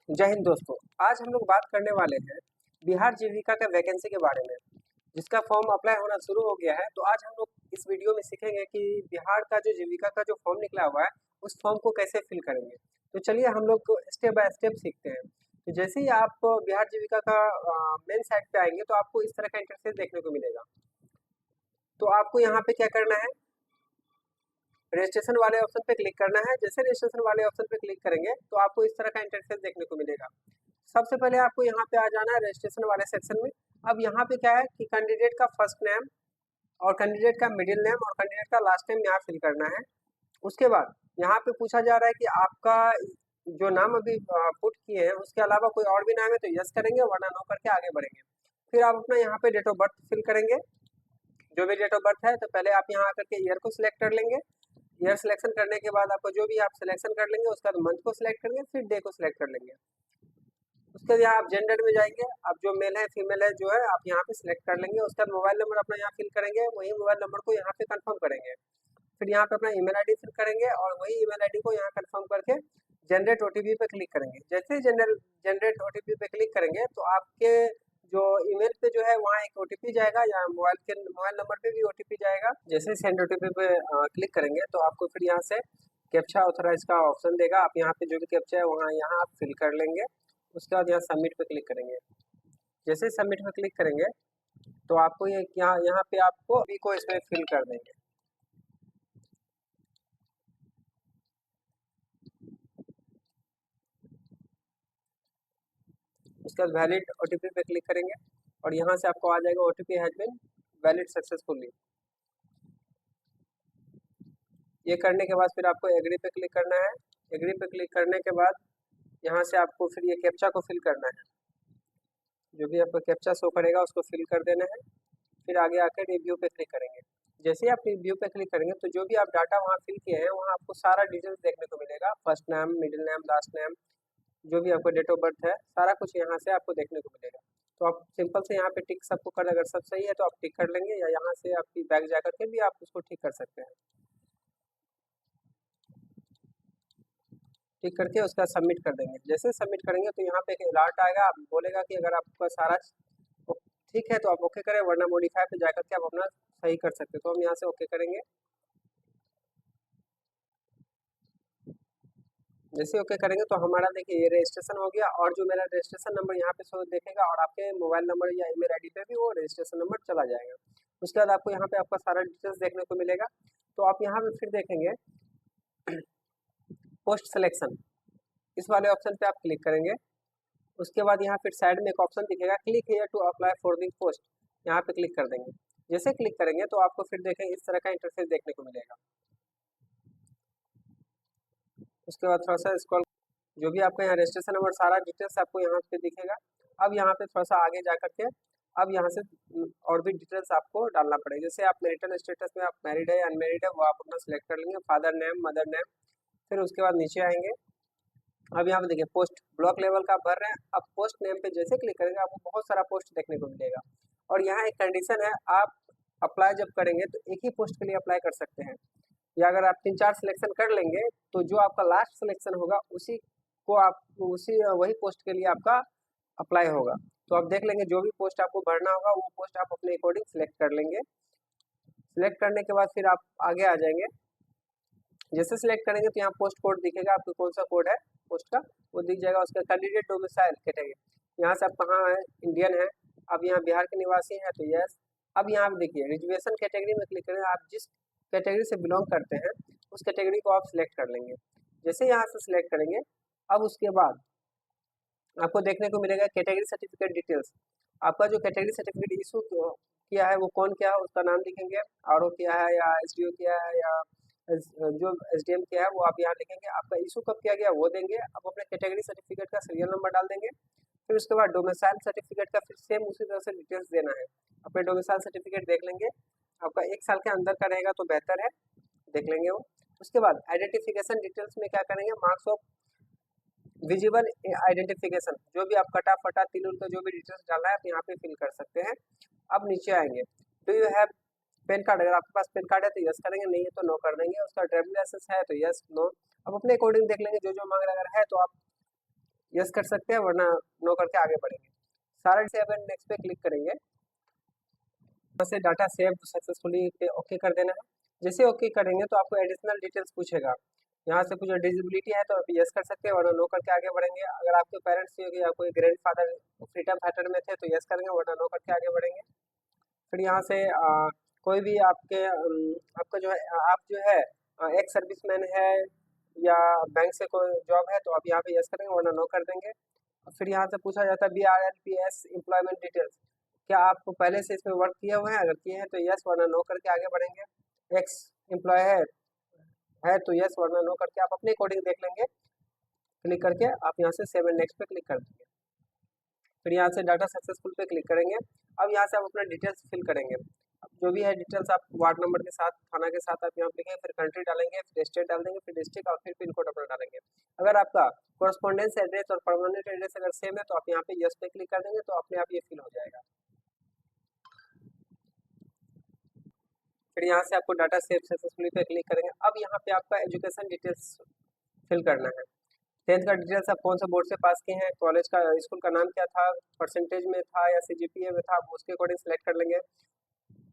जय हिंद दोस्तों। आज हम लोग बात करने वाले हैं बिहार जीविका का वैकेंसी के बारे में, जिसका फॉर्म अप्लाई होना शुरू हो गया है। तो आज हम लोग इस वीडियो में सीखेंगे कि बिहार का जो जीविका का जो फॉर्म निकला हुआ है उस फॉर्म को कैसे फिल करेंगे। तो चलिए हम लोग स्टेप बाय स्टेप सीखते हैं। तो जैसे ही आप बिहार जीविका का मेन साइट पे आएंगे तो आपको इस तरह का इंटरफेस देखने को मिलेगा। तो आपको यहाँ पे क्या करना है, रजिस्ट्रेशन वाले ऑप्शन पे क्लिक करना है। जैसे रजिस्ट्रेशन वाले ऑप्शन पे क्लिक करेंगे तो आपको इस तरह का इंटरफेस देखने को मिलेगा। सबसे पहले आपको यहाँ पे आ जाना है रजिस्ट्रेशन वाले सेक्शन में। अब यहाँ पे क्या है कि कैंडिडेट का फर्स्ट नेम और कैंडिडेट का मिडिल नेम और कैंडिडेट का लास्ट नेम यहाँ फिल करना है। उसके बाद यहाँ पे पूछा जा रहा है कि आपका जो नाम अभी पुट किए हैं उसके अलावा कोई और भी नाम है तो यस करेंगे, वरना नो करके आगे बढ़ेंगे। फिर आप अपना यहाँ पे डेट ऑफ बर्थ फिल करेंगे, जो भी डेट ऑफ बर्थ है। तो पहले आप यहाँ आकर के ईयर को सिलेक्ट कर लेंगे। ईयर सिलेक्शन करने के बाद आपको जो भी आप सिलेक्शन कर लेंगे उसके बाद मंथ को सिलेक्ट करेंगे, फिर डे को सिलेक्ट कर लेंगे। उसके बाद यहाँ आप जेंडर में जाएंगे, आप जो मेल है फीमेल है जो है आप यहाँ पे सिलेक्ट कर लेंगे। उसके बाद मोबाइल नंबर अपना यहाँ फिल करेंगे, वही मोबाइल नंबर को यहाँ पे कंफर्म करेंगे। फिर यहाँ पे अपना ईमेल आईडी फिल करेंगे और वही ईमेल आईडी को यहाँ कंफर्म करके जनरेट ओटीपी पे क्लिक करेंगे। जैसे ही जनरेट ओटीपी पे क्लिक करेंगे तो आपके जो ईमेल पे जो है वहाँ एक ओटीपी जाएगा या मोबाइल नंबर पे भी ओटीपी जाएगा। जैसे सेंड ओटीपी पे क्लिक करेंगे तो आपको फिर यहाँ से कैप्चा ऑथराइज का ऑप्शन देगा। आप यहाँ पे जो भी कैप्चा है वहाँ यहाँ आप फिल कर लेंगे। उसके बाद यहाँ सबमिट पे क्लिक करेंगे। जैसे ही सबमिट पे क्लिक करेंगे तो आपको ये यहाँ यहाँ पे आपको अभी को इसमें फिल कर देंगे। उसके बाद वैलिड ओटीपी पे क्लिक करेंगे और यहाँ से आपको आ जाएगा OTP has been valid successfully. ये करने के बाद फिर आपको एग्री पे क्लिक करना है। एग्री पे क्लिक करने के बाद यहाँ से आपको फिर ये कैप्चा को फिल करना है। जो भी आपको कैप्चा शो करेगा उसको फिल कर देना है। फिर आगे आकर रिव्यू पे क्लिक करेंगे। जैसे ही आप रिव्यू पे क्लिक करेंगे तो जो भी आप डाटा वहाँ फिल किए हैं वहाँ आपको सारा डिटेल्स देखने को मिलेगा। First name, middle name, last name, जो भी आपका डेट ऑफ बर्थ है, सारा कुछ यहाँ से आपको देखने को मिलेगा। तो आप सिंपल से यहाँ पे टिक सबको कर, अगर सब सही है तो आप टिक कर लेंगे, या यहाँ से आपकी बैग जा करके भी आप उसको ठीक कर सकते हैं। टिक करके उसका सबमिट कर देंगे। जैसे सबमिट करेंगे तो यहाँ पे एक अलर्ट आएगा, आप बोलेगा कि अगर आपका सारा ठीक है तो आप ओके करें, वरना मॉडिफाई पे जा करके आप अपना सही कर सकते हैं। तो हम यहाँ से ओके करेंगे। जैसे ओके करेंगे तो हमारा देखिए ये रजिस्ट्रेशन हो गया और जो मेरा रजिस्ट्रेशन नंबर यहाँ पे शो देखेगा और आपके मोबाइल नंबर या ईमेल आईडी पे भी वो रजिस्ट्रेशन नंबर चला जाएगा। उसके बाद आपको यहाँ पे आपका सारा डिटेल्स देखने को मिलेगा। तो आप यहाँ पे फिर देखेंगे पोस्ट सिलेक्शन, इस वाले ऑप्शन पे आप क्लिक करेंगे। उसके बाद यहाँ फिर साइड में एक ऑप्शन दिखेगा click here to apply for the post, यहाँ पे क्लिक कर देंगे। जैसे क्लिक करेंगे तो आपको फिर देखें इस तरह का इंटरफेस देखने को मिलेगा। उसके बाद थोड़ा सा स्क्रॉल, जो भी आपका यहाँ रजिस्ट्रेशन नंबर सारा डिटेल्स आपको यहाँ पे दिखेगा। अब यहाँ पे थोड़ा सा आगे जा करके अब यहाँ से और भी डिटेल्स आपको डालना पड़ेगा। जैसे आप मैरिटल स्टेटस में आप मैरिड है या अनमेरिड है वो आप अपना सिलेक्ट कर लेंगे, फादर नेम, मदर नेम। फिर उसके बाद नीचे आएंगे। अब यहाँ पे देखिए पोस्ट ब्लॉक लेवल का आप भर रहे हैं। अब पोस्ट नेम पे जैसे क्लिक करेंगे आपको बहुत सारा पोस्ट देखने को मिलेगा। और यहाँ एक कंडीशन है, आप अप्लाई जब करेंगे तो एक ही पोस्ट के लिए अप्लाई कर सकते हैं, या अगर आप 3-4 सिलेक्शन कर लेंगे तो जो आपका लास्ट सिलेक्शन होगा उसी को आप उसी वही पोस्ट के लिए आपका अप्लाई होगा। तो आप देख लेंगे जो भी पोस्ट आपको भरना होगा वो पोस्ट आप अपने अकॉर्डिंग सिलेक्ट कर लेंगे। सिलेक्ट करने के बाद फिर आप आगे आ जाएंगे। जैसे सिलेक्ट करेंगे तो यहाँ पोस्ट कोड दिखेगा, आपको कौन सा कोड है पोस्ट का वो दिख जाएगा। उसका कैंडिडेट डोमिसाइल कैटेगरी, यहाँ से आप कहाँ है, इंडियन है, अब यहाँ बिहार के निवासी हैं तो यस। अब यहाँ पे देखिए रिजर्वेशन कैटेगरी में क्लिक करें, आप जिस कैटेगरी से बिलोंग करते हैं उस कैटेगरी को आप सिलेक्ट कर लेंगे। जैसे यहाँ से सिलेक्ट करेंगे अब उसके बाद आपको देखने को मिलेगा कैटेगरी सर्टिफिकेट डिटेल्स। आपका जो कैटेगरी सर्टिफिकेट इशू किया है वो कौन किया है उसका नाम लिखेंगे, आरओ किया है या एसडीओ किया है या जो एसडीएम किया है वो आप यहाँ लिखेंगे। आपका इशू कब किया गया वो देंगे। आप अपने कैटेगरी सर्टिफिकेट का सीरियल नंबर डाल देंगे। फिर उसके बाद डोमिसाइल सर्टिफिकेट का फिर सेम उसी तरह से डिटेल्स देना है। अपने डोमिसाइल सर्टिफिकेट देख लेंगे, आपका 1 साल के अंदर का रहेगा तो बेहतर है, देख लेंगे वो। उसके बाद आइडेंटिफिकेशन डिटेल्स में क्या करेंगे, मार्क्स ऑफ विजिबल आइडेंटिफिकेशन, जो भी आप कटा फटा तिल उल का जो भी डिटेल्स डालना है आप यहाँ पे फिल कर सकते हैं। अब नीचे आएंगे, do you have pan card, अगर आपके पास पैन कार्ड है तो यस करेंगे, नहीं है तो नो कर देंगे। उसका ड्राइविंग लाइसेंस है तो यस नो। अब अपने अकॉर्डिंग देख लेंगे, जो जो मांग रहा अगर है तो आप यस कर सकते हैं, वरना नो करके आगे बढ़ेंगे। सारा से अब नेक्स्ट पे क्लिक करेंगे, यहाँ से डाटा सेव सक्सेसफुली पे ओके कर देना है। जैसे ओके करेंगे तो आपको एडिशनल डिटेल्स पूछेगा, यहाँ से कुछ डिजिबिलिटी है तो आप यस कर सकते हैं, वरना नो करके आगे बढ़ेंगे। अगर आपके पेरेंट्स या कोई ग्रैंड फादर फ्रीडम फाइटर में थे तो यस करेंगे, वरना नो करके आगे बढ़ेंगे। फिर यहाँ से कोई भी आपका जो है, आप जो है एक्स सर्विसमैन है या बैंक से कोई जॉब है तो आप यहाँ पे यस करेंगे, वरना नो कर देंगे। फिर यहाँ से पूछा जाता है BRLPS एम्प्लॉयमेंट डिटेल्स, क्या आप पहले से इसमें वर्क किए हुए हैं, अगर किए हैं तो यस, वरना नो करके आगे बढ़ेंगे। एक्स एम्प्लॉय है तो यस, वरना नो करके आप अपने अकॉर्डिंग देख लेंगे। क्लिक करके आप यहाँ से सेव एंड नेक्स्ट पे क्लिक कर देंगे। फिर यहाँ से डाटा सक्सेसफुल पे क्लिक करेंगे। अब यहाँ से आप अपना डिटेल्स फिल करेंगे, अब जो भी है डिटेल्स आप वार्ड नंबर के साथ, थाना के साथ आप यहाँ लिखेंगे, फिर कंट्री डालेंगे, फिर स्टेट डाल देंगे, फिर डिस्ट्रिक्ट और फिर पिन कोड अपना डालेंगे। अगर आपका कोरस्पॉन्डेंस एड्रेस और परमानेंट एड्रेस अगर सेम है तो आप यहाँ पे यस पे क्लिक कर देंगे, तो अपने आप ये फिल हो जाएगा। फिर यहाँ से आपको डाटा सेव सक्सेसफुली पे क्लिक करेंगे। अब यहाँ पे आपका एजुकेशन डिटेल्स फिल करना है। 10th का डिटेल्स आप कौन से बोर्ड से पास किए हैं, कॉलेज का स्कूल का नाम क्या था, परसेंटेज में था या CGPA में था, आप उसके अकॉर्डिंग सेलेक्ट कर लेंगे।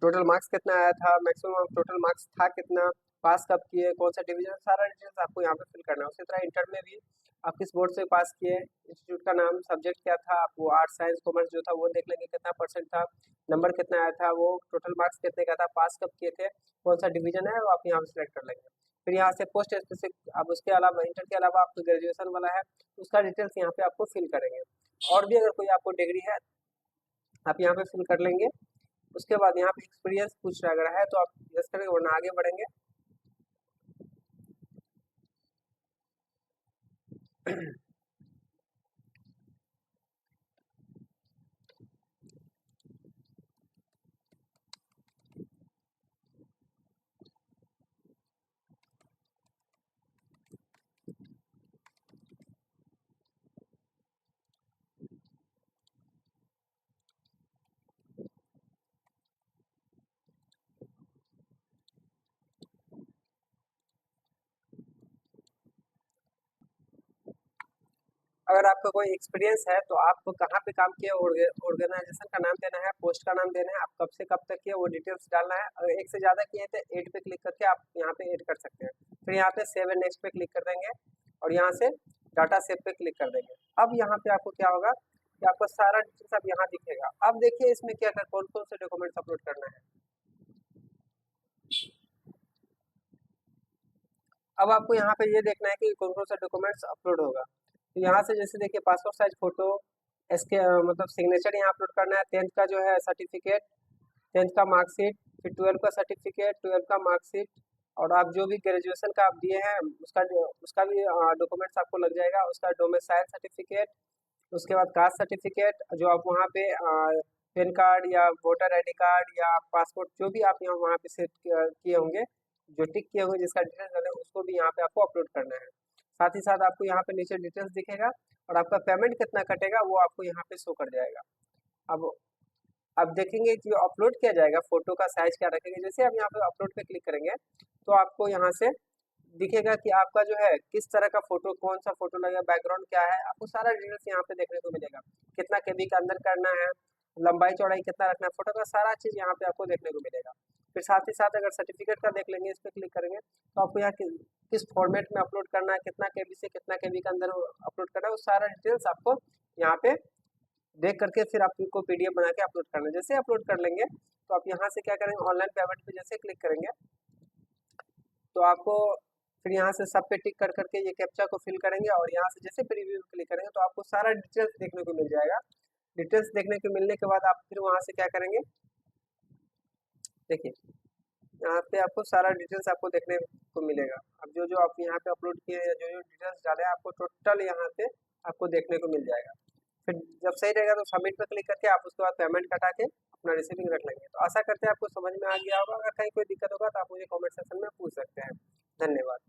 टोटल मार्क्स कितना आया था, मैक्सिमम टोटल मार्क्स था कितना, पास कब किए, कौन सा डिवीजन, सारा डिटेल्स आपको यहाँ पे फिल करना है। उसी तरह इंटर में भी आप किस बोर्ड से पास किए, इंस्टीट्यूट का नाम, सब्जेक्ट क्या था, आप वो आर्ट्स साइंस कॉमर्स जो था वो देख लेंगे, कितना परसेंट था, नंबर कितना आया था, वो टोटल मार्क्स कितने का था, पास कब किए थे, कौन सा डिवीजन है वो आप यहाँ पे सिलेक्ट कर लेंगे। फिर यहाँ से पोस्ट स्पेसिफिक, अब उसके अलावा इंटर के अलावा आपको ग्रेजुएशन वाला है उसका डिटेल्स यहाँ पे आपको फिल करेंगे। और भी अगर कोई आपको डिग्री है आप यहाँ पे फिल कर लेंगे। उसके बाद यहाँ पे एक्सपीरियंस पूछ रहा है तो आप यस करेंगे, वरना आगे बढ़ेंगे। अगर आपका कोई एक्सपीरियंस है तो आप कहाँ पे काम किए, ऑर्गेनाइजेशन का नाम देना है, पोस्ट का नाम देना है, आप कब से कब तक किए वो डिटेल्स डालना है। अगर एक से ज़्यादा किए तो ऐड पे क्लिक करके आप यहाँ पे ऐड कर सकते हैं। फिर यहाँ पे सेव एंड नेक्स्ट पे क्लिक कर देंगे और यहाँ से डाटा सेव पे क्लिक कर देंगे। अब यहाँ पे आपको क्या होगा कि आपको सारा डिटेल्स अब यहाँ दिखेगा। अब देखिए इसमें क्या कर कौन कौन से डॉक्यूमेंट्स अपलोड करना है। अब आपको यहाँ पे ये देखना है कि कौन कौन सा डॉक्यूमेंट्स अपलोड होगा। तो यहाँ से जैसे देखिए पासपोर्ट साइज फोटो, इसके मतलब सिग्नेचर यहाँ अपलोड करना है, 10th का जो है सर्टिफिकेट, 10th का मार्कशीट, फिर 12 का सर्टिफिकेट, 12 का मार्कशीट, और आप जो भी ग्रेजुएशन का आप दिए हैं उसका भी डॉक्यूमेंट्स आपको लग जाएगा। उसका डोमिसाइल सर्टिफिकेट, उसके बाद कास्ट सर्टिफिकेट जो आप वहाँ पे पैन कार्ड या वोटर ID कार्ड या पासपोर्ट जो भी आप यहाँ वहाँ पे सेट किए होंगे, जो टिक किए होंगे जिसका डिटेल्स डाले उसको भी यहाँ पे आपको अपलोड करना है। साथ ही साथ आपको यहाँ पे नीचे डिटेल्स दिखेगा और आपका पेमेंट कितना कटेगा वो आपको यहाँ पे शो कर जाएगा। अब देखेंगे कि अपलोड किया जाएगा, फोटो का साइज क्या रखेंगे। जैसे आप यहाँ पे अपलोड पे क्लिक करेंगे तो आपको यहाँ से दिखेगा कि आपका जो है किस तरह का फोटो, कौन सा फोटो लगेगा, बैकग्राउंड क्या है, आपको सारा डिटेल्स यहाँ पे देखने को मिलेगा। कितना KB का अंदर करना है, लंबाई चौड़ाई कितना रखना है, फोटो का सारा चीज़ यहाँ पे आपको देखने को मिलेगा। फिर साथ ही साथ अगर सर्टिफिकेट का देख लेंगे, इस पर क्लिक करेंगे तो आपको यहाँ किस फॉर्मेट में अपलोड करना है, कितना KB से कितना KB के अंदर अपलोड करना है, वो सारा डिटेल्स आपको यहाँ पे देख करके फिर आपको PDF बना के अपलोड करना है। जैसे अपलोड कर लेंगे तो आप यहाँ से क्या करेंगे, ऑनलाइन पेमेंट पे जैसे क्लिक करेंगे तो आपको फिर यहाँ से सब पे टिक कर करके ये कैप्चा को फिल करेंगे और यहाँ से जैसे प्रीव्यू क्लिक करेंगे तो आपको सारा डिटेल्स देखने को मिल जाएगा। डिटेल्स देखने को मिलने के बाद आप फिर वहाँ से क्या करेंगे, देखिए यहाँ पे आपको सारा डिटेल्स आपको देखने को मिलेगा। अब जो जो आप यहाँ पे अपलोड किए हैं, जो जो डिटेल्स डाले हैं, आपको टोटल यहाँ पे आपको देखने को मिल जाएगा। फिर जब सही रहेगा तो सबमिट पर क्लिक करके आप उसके बाद पेमेंट कटा के अपना रिसीविंग रख लेंगे। तो आशा करते हैं आपको समझ में आ गया होगा। अगर कहीं कोई दिक्कत होगा तो आप मुझे कमेंट सेक्शन में पूछ सकते हैं। धन्यवाद।